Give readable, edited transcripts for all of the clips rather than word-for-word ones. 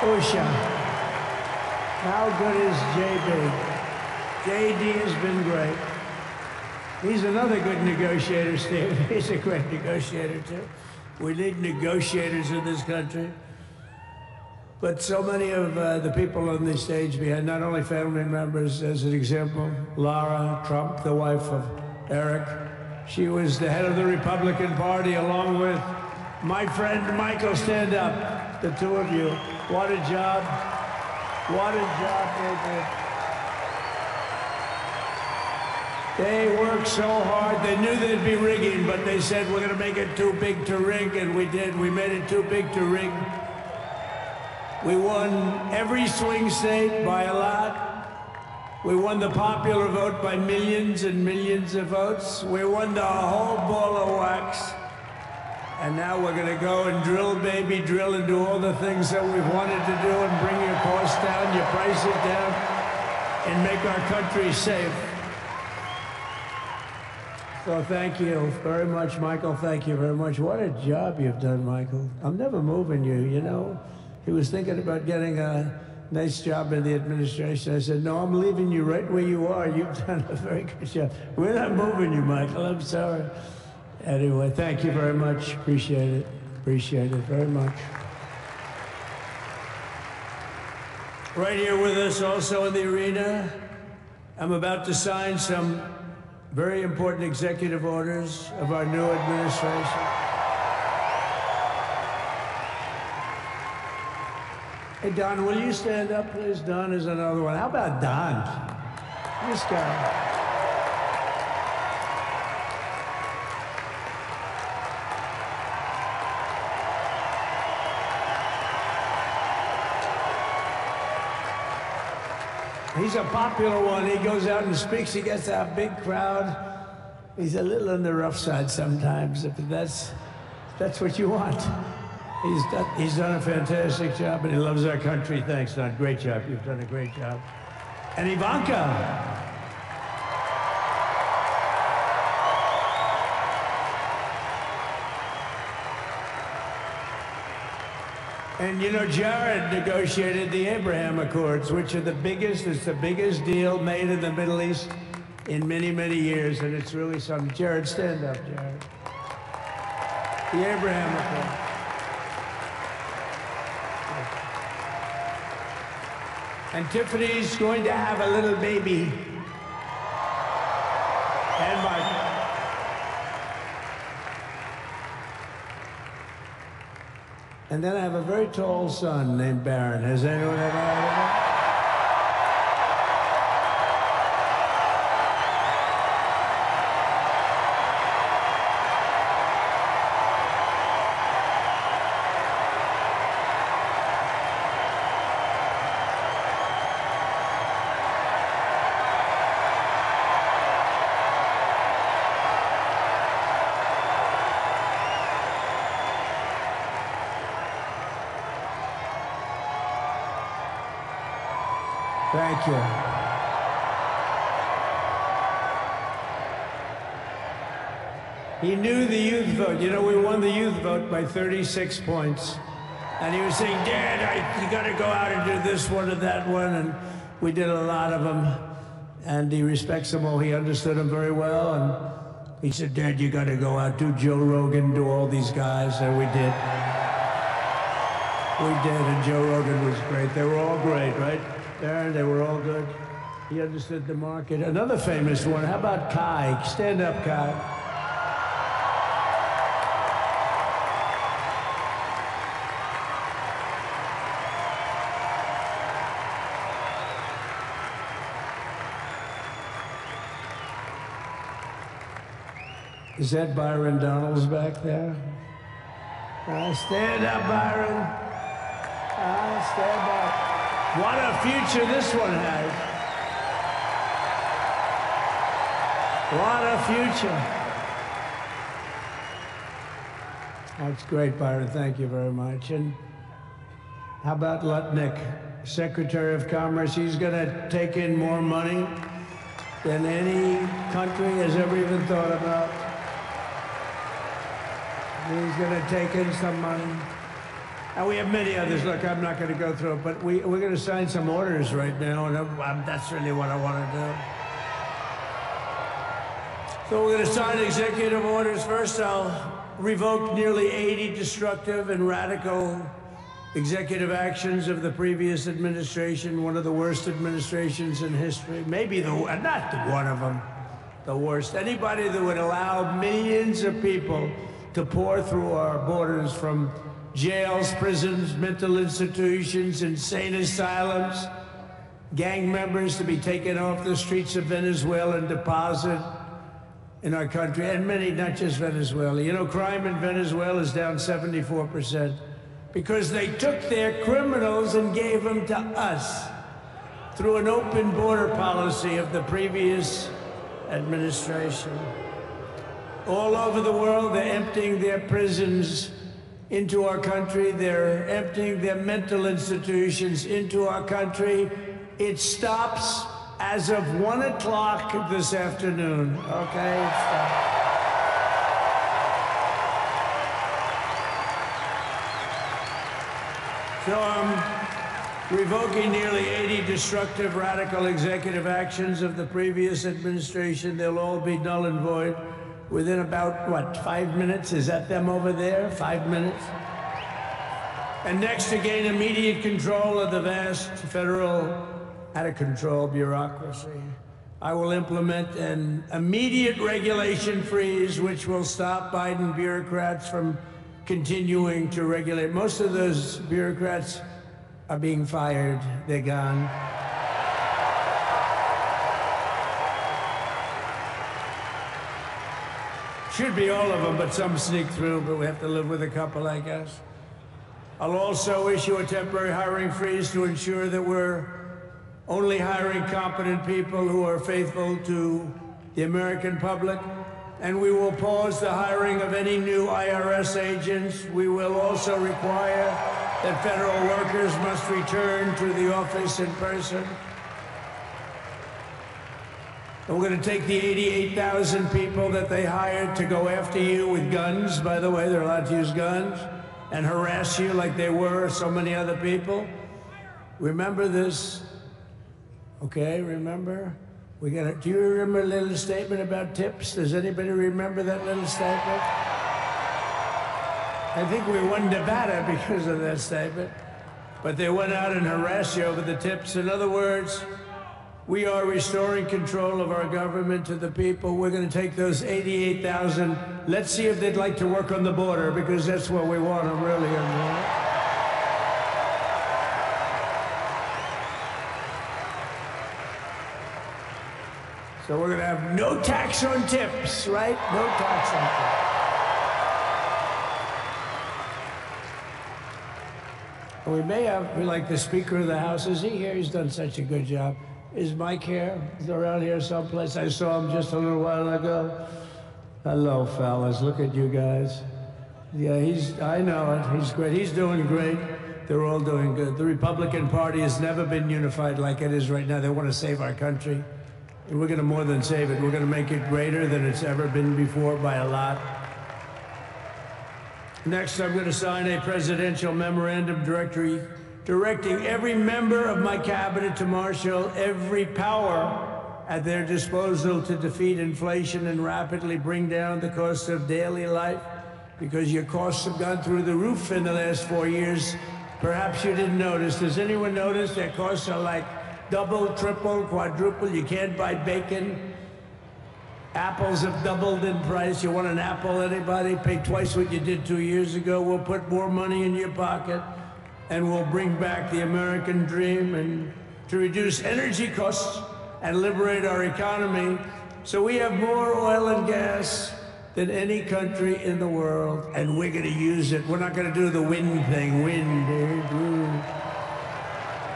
Usha. How good is JB? JD has been great. He's another good negotiator, Steve. He's a great negotiator, too. We need negotiators in this country. But so many of the people on the stage behind, not only family members, as an example, Lara Trump, the wife of Eric. She was the head of the Republican Party, along with my friend Michael. Stand up, the two of you. What a job. What a job they did. They worked so hard. They knew they'd be rigging, but they said, we're going to make it too big to rig, and we did. We made it too big to rig. We won every swing state by a lot. We won the popular vote by millions and millions of votes. We won the whole ball of wax. And now we're going to go and drill, baby, drill, and do all the things that we've wanted to do and bring your costs down, your prices down, and make our country safe. So thank you very much, Michael. Thank you very much. What a job you've done, Michael. I'm never moving you, you know. He was thinking about getting a nice job in the administration. I said, no, I'm leaving you right where you are. You've done a very good job. We're not moving you, Michael. I'm sorry. Anyway, thank you very much. Appreciate it. Appreciate it very much. Right here with us also in the arena, I'm about to sign some very important executive orders of our new administration. Hey, Don, will you stand up, please? Don is another one. How about Don? This guy. He's a popular one. He goes out and speaks. He gets a big crowd. He's a little on the rough side sometimes, but that's what you want. He's done a fantastic job, and he loves our country. Thanks, Don. Great job. You've done a great job. And Ivanka. And you know, Jared negotiated the Abraham Accords, which are the biggest, it's the biggest deal made in the Middle East in many, many years, and it's really something. Jared, stand up, Jared. The Abraham Accords. And Tiffany's going to have a little baby. And Michael. And then I have a very tall son named Barron. Has anyone ever heard of him? Thank you. He knew the youth vote. You know, we won the youth vote by 36 points. And he was saying, Dad, you got to go out and do this one and that one. And we did a lot of them. And he respects them all. He understood them very well. And he said, Dad, you got to go out, do Joe Rogan, do all these guys. And we did. We did, and Joe Rogan was great. They were all great, right? Darren, they were all good. He understood the market. Another famous one, how about Kai? Stand up, Kai. Is that Byron Donalds back there? Stand up, Byron. Stand up. What a future this one has. What a future. That's great, Byron. Thank you very much. And how about Lutnick, Secretary of Commerce? He's going to take in more money than any country has ever even thought about. He's going to take in some money. And we have many others. Look, I'm not going to go through it, but we're going to sign some orders right now, and that's really what I want to do. So we're going to sign executive orders. First, I'll revoke nearly 80 destructive and radical executive actions of the previous administration, one of the worst administrations in history. Maybe not one of them, the worst. Anybody that would allow millions of people to pour through our borders from jails, prisons, mental institutions, insane asylums, gang members to be taken off the streets of Venezuela and deposited in our country, and many, not just Venezuela. You know, crime in Venezuela is down 74% because they took their criminals and gave them to us through an open border policy of the previous administration. All over the world, they're emptying their prisons into our country. They're emptying their mental institutions into our country. It stops as of 1 o'clock this afternoon, okay? It stops. So I'm revoking nearly 80 destructive, radical executive actions of the previous administration. They'll all be null and void within about, what, 5 minutes? Is that them over there? 5 minutes? And next, to gain immediate control of the vast federal, out-of-control bureaucracy, I will implement an immediate regulation freeze, which will stop Biden bureaucrats from continuing to regulate. Most of those bureaucrats are being fired. They're gone. Should be all of them, but some sneak through, but we have to live with a couple, I guess. I'll also issue a temporary hiring freeze to ensure that we're only hiring competent people who are faithful to the American public. And we will pause the hiring of any new IRS agents. We will also require that federal workers must return to the office in person. And we're going to take the 88,000 people that they hired to go after you with guns. By the way, they're allowed to use guns and harass you like they were so many other people. Remember this, okay? Remember? Do you remember a little statement about tips? Does anybody remember that little statement? I think we won Nevada because of that statement. But they went out and harassed you over the tips. In other words, we are restoring control of our government to the people. We're going to take those 88,000. Let's see if they'd like to work on the border, because that's what we want them really on. So we're going to have no tax on tips, right? No tax on tips. And we may have, like the Speaker of the House, is he here? He's done such a good job. Is Mike here? He's around here someplace. I saw him just a little while ago. Hello, fellas. Look at you guys. Yeah, I know it. He's great. He's doing great. They're all doing good. The Republican Party has never been unified like it is right now. They want to save our country. And we're going to more than save it. We're going to make it greater than it's ever been before by a lot. Next, I'm going to sign a presidential memorandum directing every member of my cabinet to marshal every power at their disposal to defeat inflation and rapidly bring down the cost of daily life, because your costs have gone through the roof in the last 4 years. Perhaps you didn't notice. Does anyone notice their costs are like double, triple, quadruple? You can't buy bacon. Apples have doubled in price. You want an apple, anybody? Pay twice what you did 2 years ago. We'll put more money in your pocket, and we'll bring back the American dream and to reduce energy costs and liberate our economy. So we have more oil and gas than any country in the world, and we're going to use it. We're not going to do the wind thing. Wind,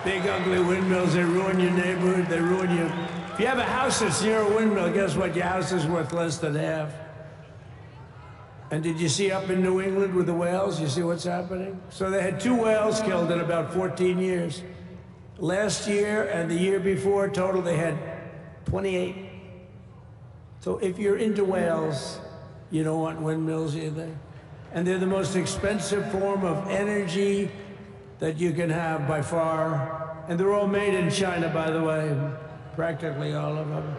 big ugly windmills, they ruin your neighborhood, they ruin you. If you have a house that's near a windmill, guess what? Your house is worth less than half. And did you see up in New England with the whales? You see what's happening? So they had 2 whales killed in about 14 years. Last year and the year before, total, they had 28. So if you're into whales, you don't want windmills either. and they're the most expensive form of energy that you can have by far. And they're all made in China, by the way, practically all of them.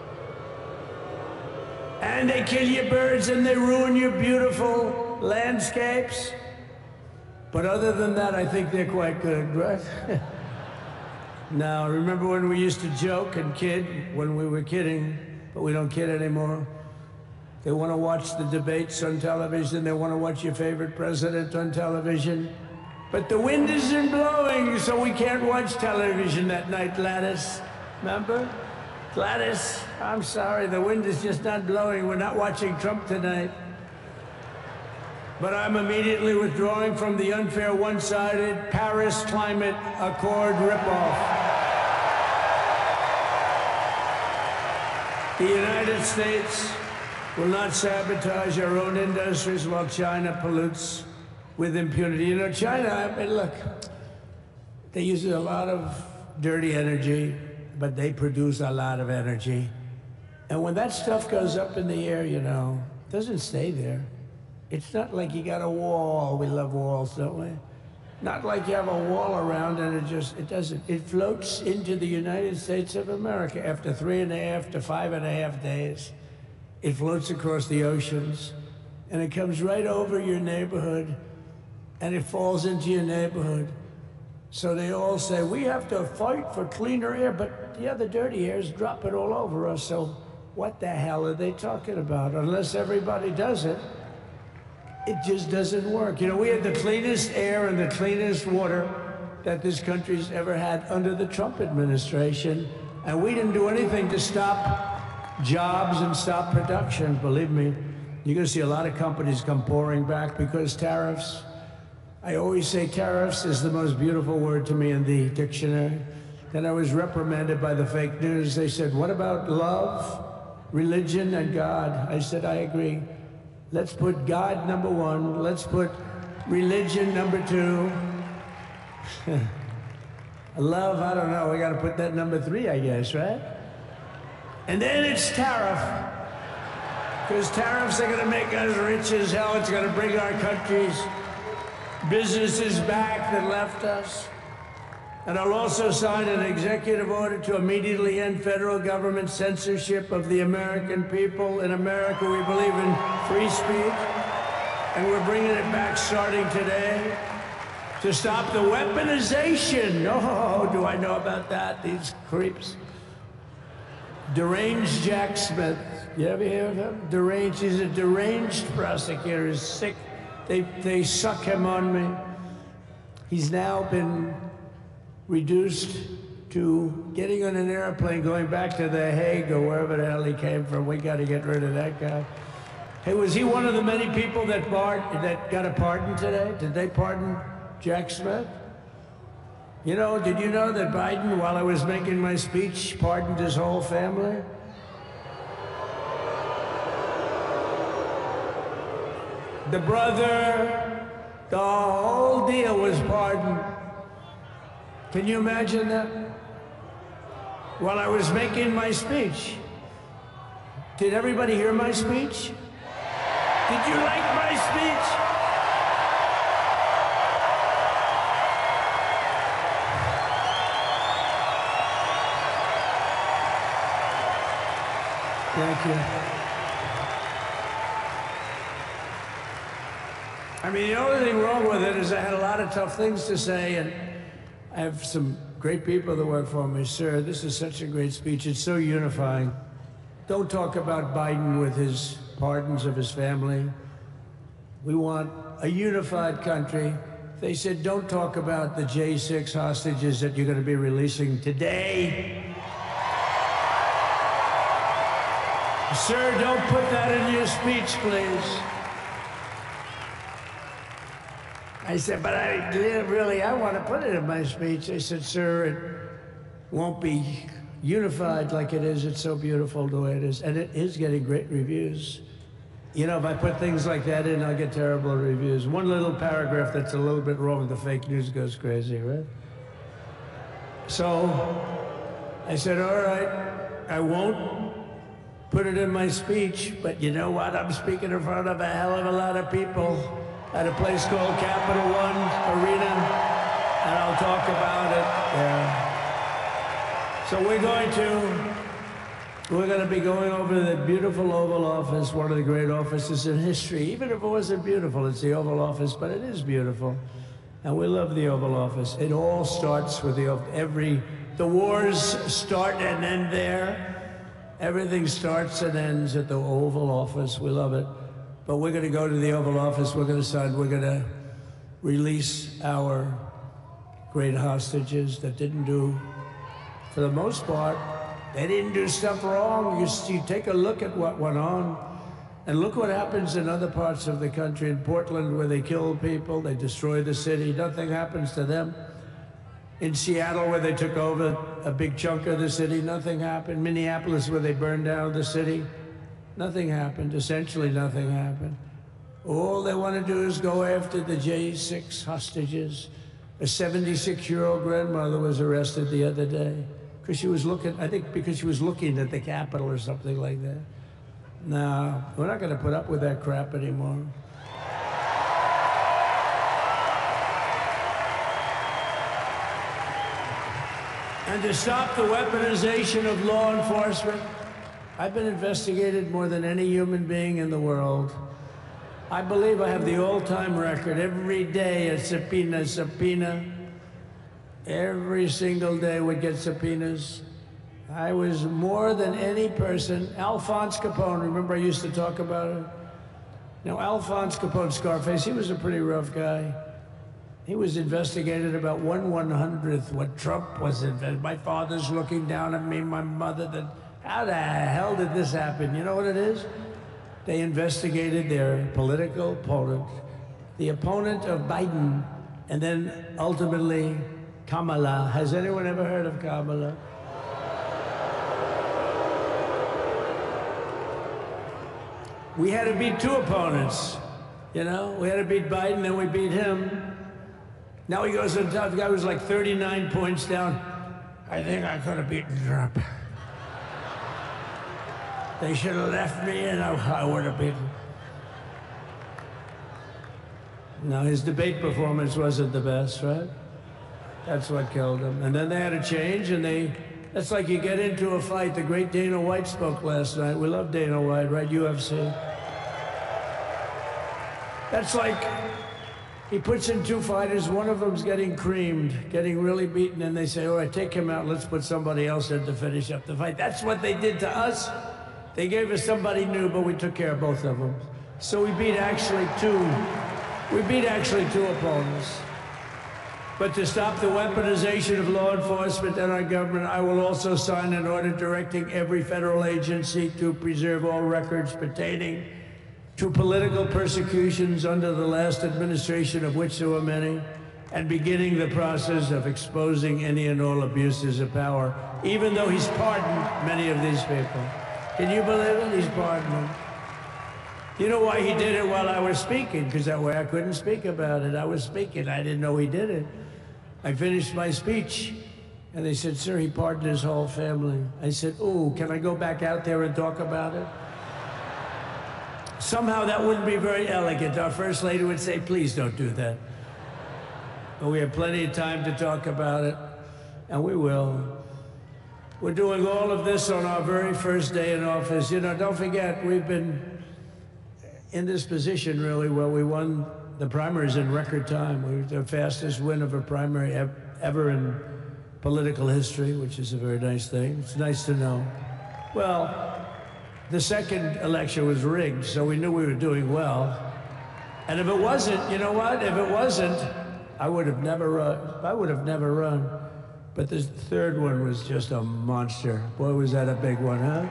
And they kill your birds and they ruin your beautiful landscapes. But other than that, I think they're quite good, right? Now, remember when we used to joke and kid, when we were kidding, but we don't kid anymore? They want to watch the debates on television. They want to watch your favorite president on television. But the wind isn't blowing, so we can't watch television that night, Gladys. Remember? Gladys, I'm sorry, the wind is just not blowing. We're not watching Trump tonight. But I'm immediately withdrawing from the unfair, one-sided Paris Climate Accord ripoff. The United States will not sabotage our own industries while China pollutes with impunity. You know, China, I mean, look, they use a lot of dirty energy, but they produce a lot of energy. And when that stuff goes up in the air, you know, it doesn't stay there. It's not like you got a wall. We love walls, don't we? Not like you have a wall around and it doesn't. It floats into the United States of America after 3.5 to 5.5 days. It floats across the oceans and it comes right over your neighborhood and it falls into your neighborhood. So they all say, we have to fight for cleaner air, but the other dirty air is dropping all over us. So what the hell are they talking about? Unless everybody does it, it just doesn't work. You know, we had the cleanest air and the cleanest water that this country's ever had under the Trump administration, and we didn't do anything to stop jobs and stop production. Believe me, you're gonna see a lot of companies come pouring back because tariffs. I always say tariffs is the most beautiful word to me in the dictionary. Then I was reprimanded by the fake news. They said, what about love, religion, and God? I said, I agree. Let's put God number one. Let's put religion number two. Love, I don't know. We got to put that number 3, I guess, right? And then it's tariff. Because tariffs are going to make us rich as hell. It's going to bring our country's businesses back that left us. And I'll also sign an executive order to immediately end federal government censorship of the American people. In America, we believe in free speech, and we're bringing it back starting today to stop the weaponization. Oh, do I know about that? These creeps. Deranged Jack Smith. You ever hear of him? Deranged. He's a deranged prosecutor. He's sick. They suck him on me. He's now been reduced to getting on an airplane, going back to The Hague or wherever the hell he came from. We got to get rid of that guy. Hey, was he one of the many people that got a pardon today? Did they pardon Jack Smith? You know, did you know that Biden, while I was making my speech, pardoned his whole family? The brother, the whole deal was pardoned. Can you imagine that? While I was making my speech. Did everybody hear my speech? Did you like my speech? Thank you. I mean, the only thing wrong with it is I had a lot of tough things to say, and I have some great people that work for me. Sir, this is such a great speech. It's so unifying. Don't talk about Biden with his pardons of his family. We want a unified country. They said, don't talk about the J6 hostages that you're going to be releasing today. Sir, don't put that in your speech, please. I said, but I want to put it in my speech. They said, sir, it won't be unified like it is. It's so beautiful the way it is. And it is getting great reviews. You know, if I put things like that in, I'll get terrible reviews. One little paragraph that's a little bit wrong, the fake news goes crazy, right? So I said, all right, I won't put it in my speech, but you know what? I'm speaking in front of a hell of a lot of people. at a place called Capital One Arena, and I'll talk about it. Yeah. So we're going to be going over the beautiful Oval Office, one of the great offices in history. Even if it wasn't beautiful, it's the Oval Office, but it is beautiful. And we love the Oval Office. It all starts with the wars start and end there. Everything starts and ends at the Oval Office. We love it. But we're going to go to the Oval Office. We're going to release our great hostages that didn't do, for the most part, they didn't do stuff wrong. You take a look at what went on, and look what happens in other parts of the country. In Portland, where they kill people, they destroy the city, nothing happens to them. In Seattle, where they took over a big chunk of the city, nothing happened. Minneapolis, where they burned down the city, nothing happened. Essentially nothing happened. All they want to do is go after the J6 hostages. A 76-year-old grandmother was arrested the other day because she was looking, I think because she was looking at the Capitol or something like that. No, we're not going to put up with that crap anymore. And to stop the weaponization of law enforcement, I've been investigated more than any human being in the world. I believe I have the all-time record. Every day a subpoena. Every single day we'd get subpoenas. I was more than any person. Alphonse Capone, remember I used to talk about it? Now, Alphonse Capone, Scarface, he was a pretty rough guy. He was investigated about 1/100th what Trump was investigated. My father's looking down at me, my mother, how the hell did this happen? You know what it is? They investigated their political opponent, the opponent of Biden, and then ultimately Kamala. Has anyone ever heard of Kamala? We had to beat two opponents, you know? We had to beat Biden, then we beat him. Now he goes on top. The guy was like 39 points down. I think I could have beaten Trump. They should have left me and I would have beaten. No, his debate performance wasn't the best, right? That's what killed him. And then they had a change, and that's like you get into a fight. The great Dana White spoke last night. We love Dana White, right? UFC. That's like he puts in two fighters. One of them's getting creamed, getting really beaten, and they say, all right, take him out. Let's put somebody else in to finish up the fight. That's what they did to us. They gave us somebody new, but we took care of both of them. So we beat actually two opponents. But to stop the weaponization of law enforcement and our government, I will also sign an order directing every federal agency to preserve all records pertaining to political persecutions under the last administration, of which there were many, and beginning the process of exposing any and all abuses of power, even though he's pardoned many of these people. Can you believe it? He's pardoned them. You know why he did it while I was speaking? Because that way I couldn't speak about it. I was speaking. I didn't know he did it. I finished my speech, and they said, sir, he pardoned his whole family. I said, ooh, can I go back out there and talk about it? Somehow that wouldn't be very elegant. Our First Lady would say, please don't do that. But we have plenty of time to talk about it, and we will. We're doing all of this on our very first day in office. You know, don't forget, we've been in this position, really, where we won the primaries in record time. We were the fastest win of a primary ever in political history, which is a very nice thing. It's nice to know. Well, the second election was rigged, so we knew we were doing well. And if it wasn't, you know what? If it wasn't, I would have never run. But this third one was just a monster. Boy, was that a big one, huh?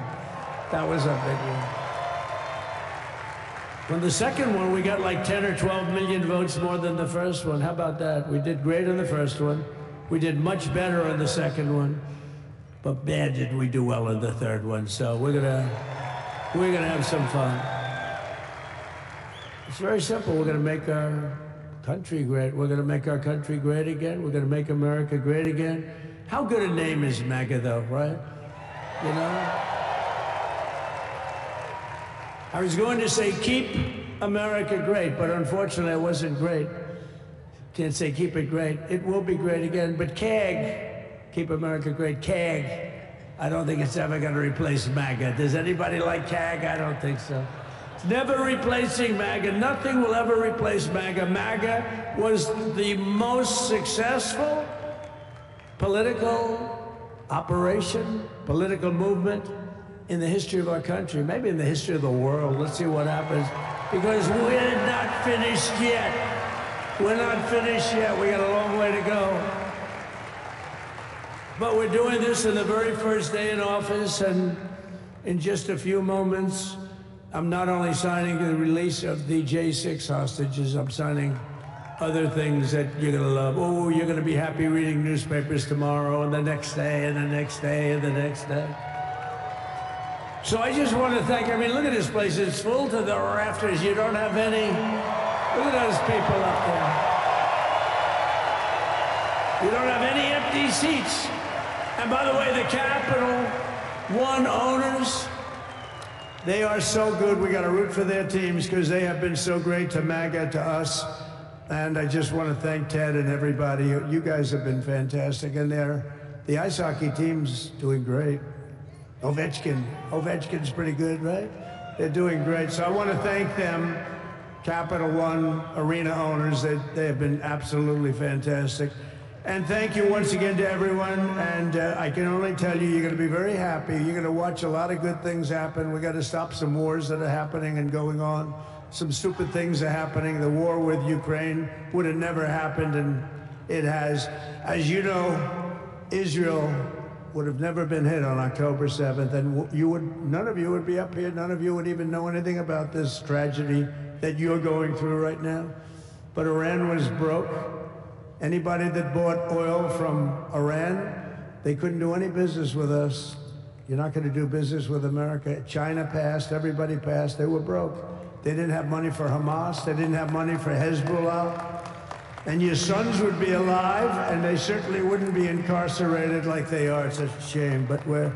That was a big one. When the second one, we got like 10 or 12 million votes more than the first one. How about that? We did great on the first one. We did much better on the second one. But man, did we do well on the third one. So we're gonna have some fun. It's very simple. We're gonna make our country great. We're gonna make our country great again. We're gonna make America great again. How good a name is MAGA, though, right? You know? I was going to say, keep America great, but unfortunately it wasn't great. Can't say keep it great. It will be great again, but CAG, keep America great, CAG, I don't think it's ever going to replace MAGA. Does anybody like CAG? I don't think so. It's never replacing MAGA. Nothing will ever replace MAGA. MAGA was the most successful political operation, political movement in the history of our country, maybe in the history of the world. Let's see what happens, because we're not finished yet. We're not finished yet. We got a long way to go. But we're doing this in the very first day in office, and in just a few moments, I'm not only signing the release of the J6 hostages, I'm signing other things that you're gonna love. Oh, you're gonna be happy reading newspapers tomorrow, and the next day, and the next day, and the next day. So I just want to thank, I mean, look at this place. It's full to the rafters. You don't have any, look at those people up there. You don't have any empty seats. And by the way, the Capital One owners, they are so good. We got to root for their teams because they have been so great to MAGA, to us. And I just want to thank Ted and everybody. You guys have been fantastic. And the ice hockey team's doing great. Ovechkin's pretty good, right? They're doing great. So I want to thank them, Capital One arena owners. They have been absolutely fantastic. And thank you once again to everyone. And I can only tell you, you're going to be very happy. You're going to watch a lot of good things happen. We got to stop some wars that are happening and going on. Some stupid things are happening. The war with Ukraine would have never happened, and it has. As you know, Israel would have never been hit on October 7th, and none of you would be up here. None of you would even know anything about this tragedy that you're going through right now. But Iran was broke. Anybody that bought oil from Iran, they couldn't do any business with us. You're not going to do business with America. China passed, everybody passed, they were broke. They didn't have money for Hamas, they didn't have money for Hezbollah. And your sons would be alive, and they certainly wouldn't be incarcerated like they are. It's a shame, but we're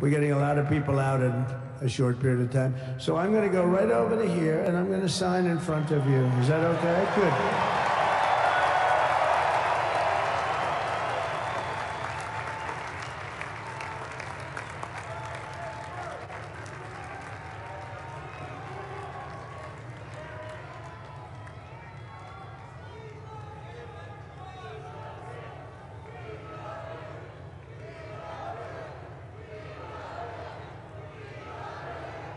getting a lot of people out in a short period of time. So I'm going to go right over to here, and I'm going to sign in front of you. Is that okay? Good.